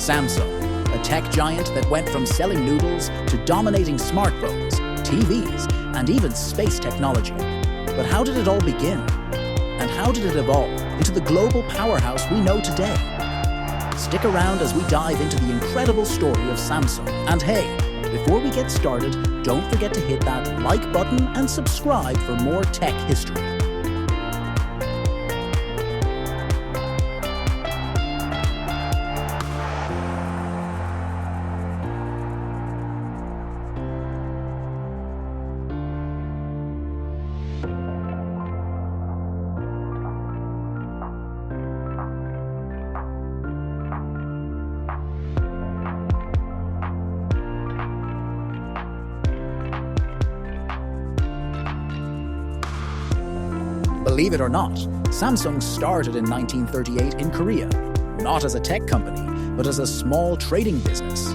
Samsung, a tech giant that went from selling noodles to dominating smartphones, TVs, and even space technology. But how did it all begin? And how did it evolve into the global powerhouse we know today? Stick around as we dive into the incredible story of Samsung. And hey, before we get started, don't forget to hit that like button and subscribe for more tech history. Believe it or not, Samsung started in 1938 in Korea, not as a tech company, but as a small trading business.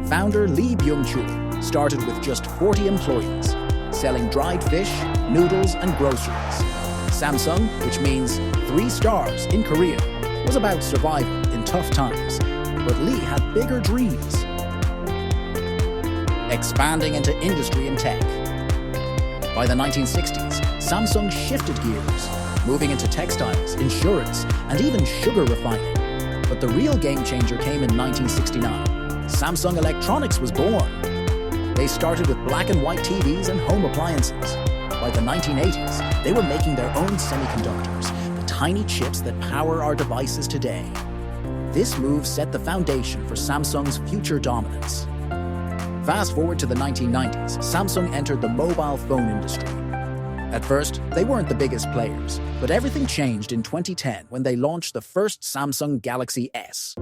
Founder Lee Byung-chul started with just 40 employees, selling dried fish, noodles, and groceries. Samsung, which means 3 stars in Korean, was about survival in tough times, but Lee had bigger dreams. Expanding into industry and tech. By the 1960s, Samsung shifted gears, moving into textiles, insurance, and even sugar refining. But the real game changer came in 1969. Samsung Electronics was born. They started with black and white TVs and home appliances. By the 1980s, they were making their own semiconductors, the tiny chips that power our devices today. This move set the foundation for Samsung's future dominance. Fast forward to the 1990s, Samsung entered the mobile phone industry. At first, they weren't the biggest players, but everything changed in 2010 when they launched the first Samsung Galaxy S.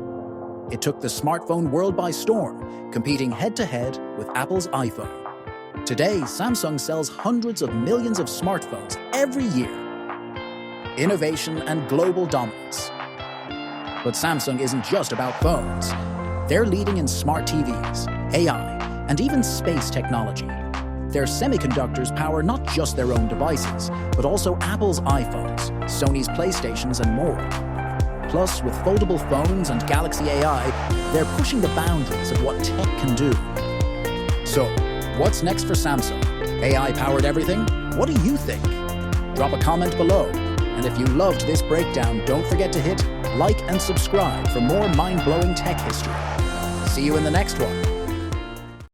It took the smartphone world by storm, competing head-to-head with Apple's iPhone. Today, Samsung sells hundreds of millions of smartphones every year. Innovation and global dominance. But Samsung isn't just about phones. They're leading in smart TVs, AI, and even space technology. Their semiconductors power not just their own devices, but also Apple's iPhones, Sony's PlayStations, and more. Plus, with foldable phones and Galaxy AI, they're pushing the boundaries of what tech can do. So, what's next for Samsung? AI-powered everything? What do you think? Drop a comment below. And if you loved this breakdown, don't forget to hit like and subscribe for more mind-blowing tech history. See you in the next one.